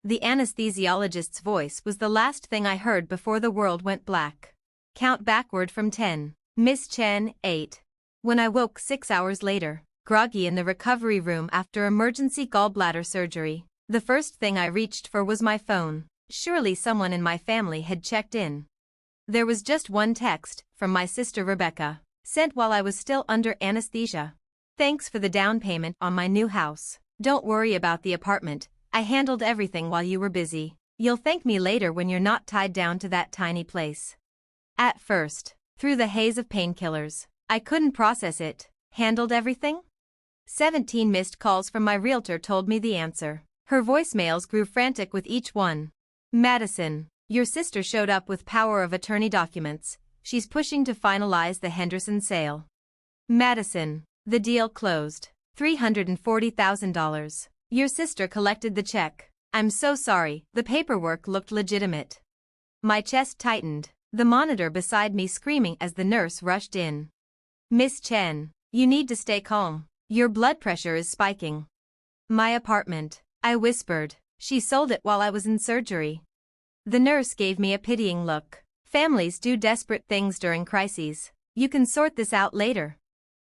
The anesthesiologist's voice was the last thing I heard before the world went black. Count backward from 10. Miss Chen, 8. When I woke 6 hours later, groggy in the recovery room after emergency gallbladder surgery, the first thing I reached for was my phone. Surely someone in my family had checked in. There was just one text, from my sister Rebecca, sent while I was still under anesthesia. Thanks for the down payment on my new house. Don't worry about the apartment, I handled everything while you were busy. You'll thank me later when you're not tied down to that tiny place. At first, through the haze of painkillers, I couldn't process it. Handled everything? 17 missed calls from my realtor told me the answer. Her voicemails grew frantic with each one. Madison, your sister showed up with power of attorney documents. She's pushing to finalize the Henderson sale. Madison, the deal closed. $340,000. Your sister collected the check. I'm so sorry, the paperwork looked legitimate. My chest tightened, the monitor beside me screaming as the nurse rushed in. Miss Chen, you need to stay calm. Your blood pressure is spiking. My apartment, I whispered. She sold it while I was in surgery. The nurse gave me a pitying look. Families do desperate things during crises. You can sort this out later.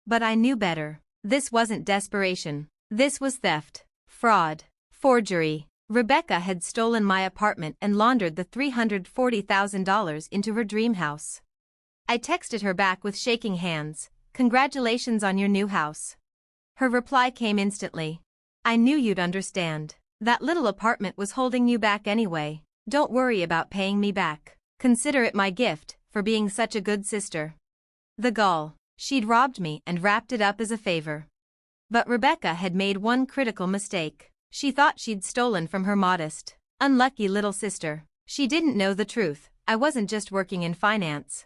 But I knew better. This wasn't desperation. This was theft, fraud, forgery. Rebecca had stolen my apartment and laundered the $340,000 into her dream house. I texted her back with shaking hands. Congratulations on your new house. Her reply came instantly. I knew you'd understand. That little apartment was holding you back anyway. Don't worry about paying me back. Consider it my gift for being such a good sister. The gall. She'd robbed me and wrapped it up as a favor. But Rebecca had made one critical mistake. She thought she'd stolen from her modest, unlucky little sister. She didn't know the truth. I wasn't just working in finance.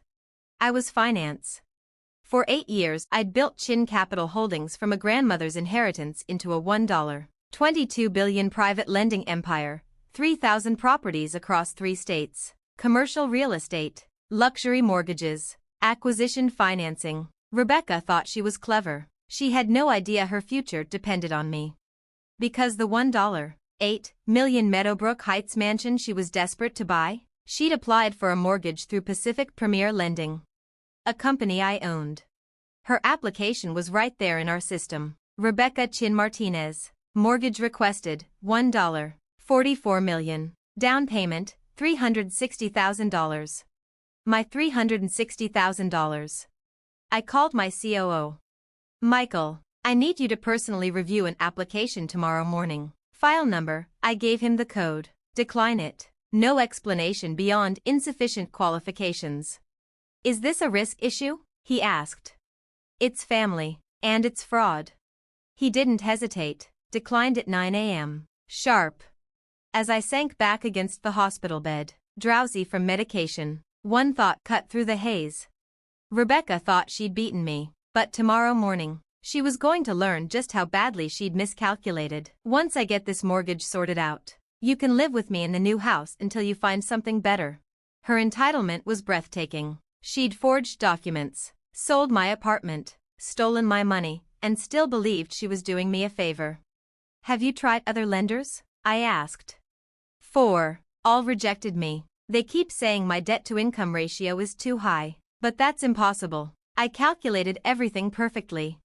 I was finance. For 8 years I'd built Chin Capital Holdings from a grandmother's inheritance into a $1.22 billion private lending empire, 3,000 properties across 3 states, commercial real estate, luxury mortgages, acquisition financing. Rebecca thought she was clever. She had no idea her future depended on me. Because the $1.8 million Meadowbrook Heights mansion she was desperate to buy, she'd applied for a mortgage through Pacific Premier Lending, a company I owned. Her application was right there in our system. Rebecca Chin Martinez. Mortgage requested, $1.44 million. Down payment, $360,000. My $360,000. I called my COO. Michael, I need you to personally review an application tomorrow morning. File number, I gave him the code. Decline it. No explanation beyond insufficient qualifications. Is this a risk issue? He asked. It's family, and it's fraud. He didn't hesitate. Declined at 9 a.m. Sharp. As I sank back against the hospital bed, drowsy from medication, one thought cut through the haze. Rebecca thought she'd beaten me, but tomorrow morning, she was going to learn just how badly she'd miscalculated. Once I get this mortgage sorted out, you can live with me in the new house until you find something better. Her entitlement was breathtaking. She'd forged documents, sold my apartment, stolen my money, and still believed she was doing me a favor. Have you tried other lenders? I asked. 4. All rejected me. They keep saying my debt-to-income ratio is too high. But that's impossible. I calculated everything perfectly.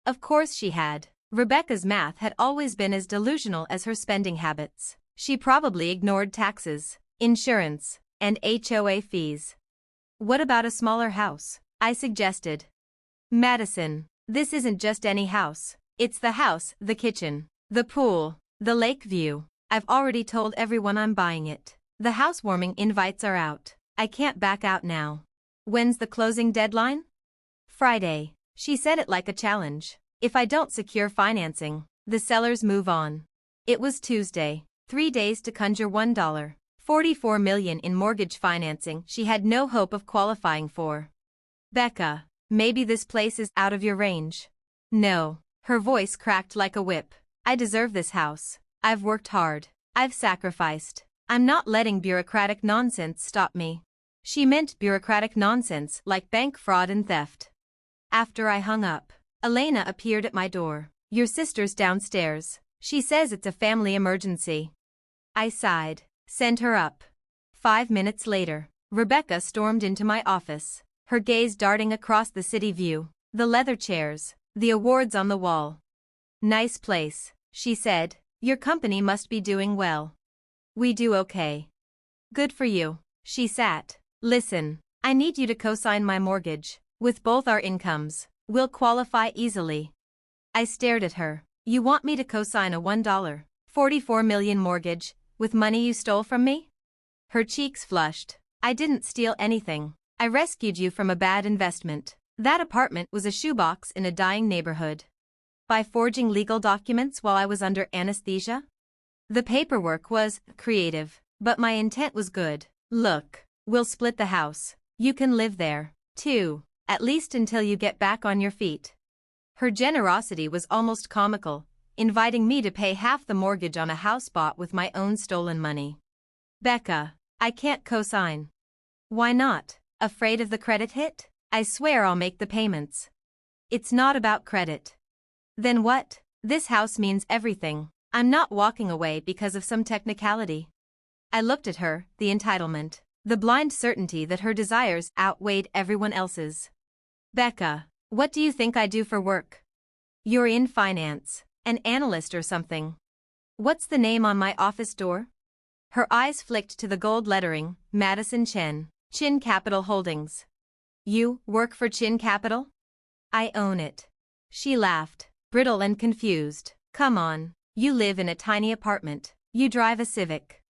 Of course she had. Rebecca's math had always been as delusional as her spending habits. She probably ignored taxes, insurance, and HOA fees. What about a smaller house? I suggested. Madison, this isn't just any house. It's the house, the kitchen, the pool, the lake view. I've already told everyone I'm buying it. The housewarming invites are out. I can't back out now. When's the closing deadline? Friday. She said it like a challenge. If I don't secure financing, the sellers move on. It was Tuesday. 3 days to conjure $1.44 million in mortgage financing she had no hope of qualifying for. Becca, maybe this place is out of your range. No. Her voice cracked like a whip. I deserve this house. I've worked hard. I've sacrificed. I'm not letting bureaucratic nonsense stop me. She meant bureaucratic nonsense like bank fraud and theft. After I hung up, Elena appeared at my door. Your sister's downstairs. She says it's a family emergency. I sighed. Send her up. 5 minutes later, Rebecca stormed into my office, her gaze darting across the city view, the leather chairs, the awards on the wall. Nice place, she said. Your company must be doing well. We do okay. Good for you. She sat. Listen, I need you to co-sign my mortgage. With both our incomes, we'll qualify easily. I stared at her. You want me to co-sign a $1.44 million mortgage, with money you stole from me? Her cheeks flushed. I didn't steal anything. I rescued you from a bad investment. That apartment was a shoebox in a dying neighborhood. By forging legal documents while I was under anesthesia? The paperwork was creative, but my intent was good. Look, we'll split the house. You can live there, too, at least until you get back on your feet. Her generosity was almost comical, inviting me to pay half the mortgage on a house bought with my own stolen money. Becca, I can't co-sign. Why not? Afraid of the credit hit? I swear I'll make the payments. It's not about credit. Then what? This house means everything. I'm not walking away because of some technicality. I looked at her, the entitlement, the blind certainty that her desires outweighed everyone else's. Becca, what do you think I do for work? You're in finance, an analyst or something. What's the name on my office door? Her eyes flicked to the gold lettering, Madison Chen, Chin Capital Holdings. You work for Chin Capital? I own it. She laughed, brittle and confused. Come on, you live in a tiny apartment. You drive a Civic.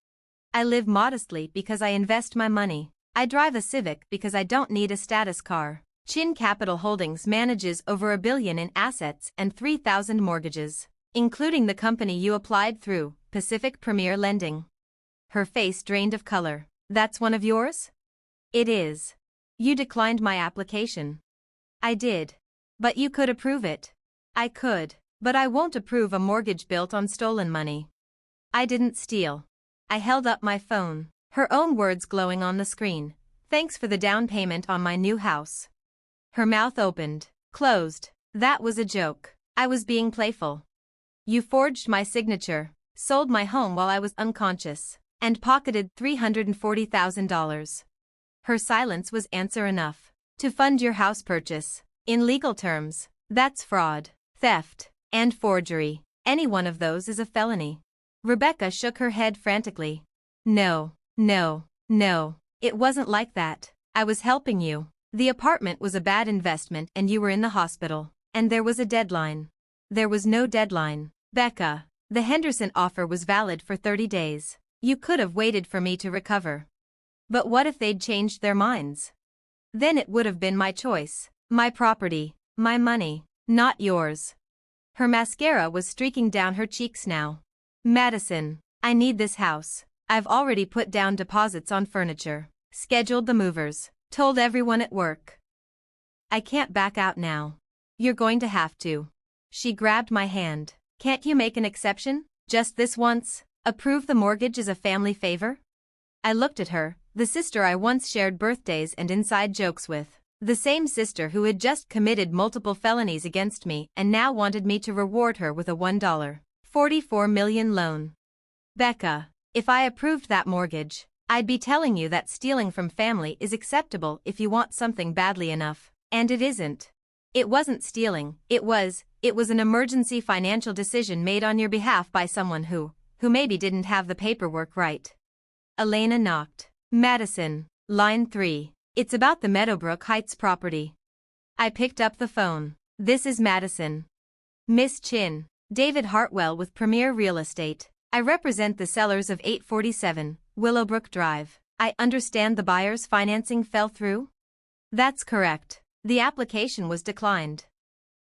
I live modestly because I invest my money. I drive a Civic because I don't need a status car. Chin Capital Holdings manages over $1 billion in assets and 3,000 mortgages, including the company you applied through, Pacific Premier Lending. Her face drained of color. That's one of yours? It is. You declined my application. I did. But you could approve it. I could, but I won't approve a mortgage built on stolen money. I didn't steal. I held up my phone, her own words glowing on the screen. Thanks for the down payment on my new house. Her mouth opened, closed. That was a joke. I was being playful. You forged my signature, sold my home while I was unconscious, and pocketed $340,000. Her silence was answer enough. To fund your house purchase. In legal terms, that's fraud, theft, and forgery. Any one of those is a felony. Rebecca shook her head frantically. No, no, no, it wasn't like that. I was helping you. The apartment was a bad investment and you were in the hospital. And there was a deadline. There was no deadline. Becca, the Henderson offer was valid for 30 days. You could have waited for me to recover. But what if they'd changed their minds? Then it would have been my choice. My property. My money. Not yours. Her mascara was streaking down her cheeks now. Madison, I need this house. I've already put down deposits on furniture, scheduled the movers, told everyone at work. I can't back out now. You're going to have to. She grabbed my hand. Can't you make an exception? Just this once? Approve the mortgage as a family favor? I looked at her, the sister I once shared birthdays and inside jokes with. The same sister who had just committed multiple felonies against me and now wanted me to reward her with a $1.44 million loan. Becca, if I approved that mortgage, I'd be telling you that stealing from family is acceptable if you want something badly enough, and it isn't. It wasn't stealing, it was an emergency financial decision made on your behalf by someone who maybe didn't have the paperwork right. Elena knocked. Madison, line 3. It's about the Meadowbrook Heights property. I picked up the phone. This is Madison. Miss Chin, David Hartwell with Premier Real Estate. I represent the sellers of 847 Willowbrook Drive. I understand the buyer's financing fell through? That's correct. The application was declined.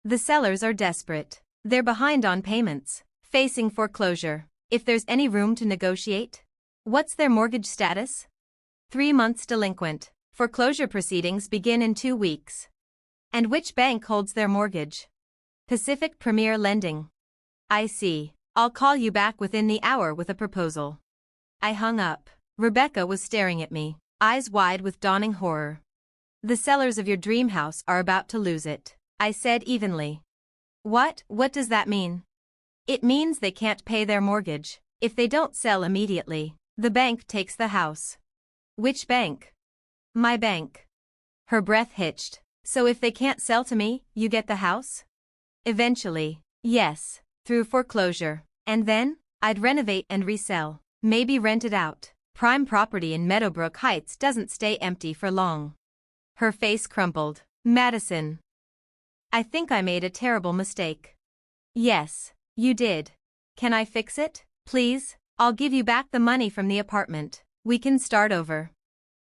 The sellers are desperate. They're behind on payments, facing foreclosure. If there's any room to negotiate? What's their mortgage status? 3 months delinquent. Foreclosure proceedings begin in 2 weeks. And which bank holds their mortgage? Pacific Premier Lending. I see. I'll call you back within the hour with a proposal. I hung up. Rebecca was staring at me, eyes wide with dawning horror. The sellers of your dream house are about to lose it, I said evenly. What does that mean? It means they can't pay their mortgage. If they don't sell immediately, the bank takes the house. Which bank? My bank. Her breath hitched. So if they can't sell to me, you get the house? Eventually, yes, through foreclosure. And then, I'd renovate and resell. Maybe rent it out. Prime property in Meadowbrook Heights doesn't stay empty for long. Her face crumpled. Madison. I think I made a terrible mistake. Yes, you did. Can I fix it, please? I'll give you back the money from the apartment. We can start over.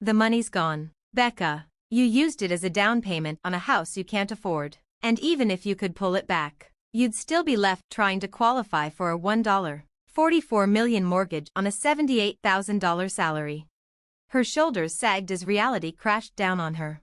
The money's gone. Becca, you used it as a down payment on a house you can't afford. And even if you could pull it back, you'd still be left trying to qualify for a $1.44 million mortgage on a $78,000 salary. Her shoulders sagged as reality crashed down on her.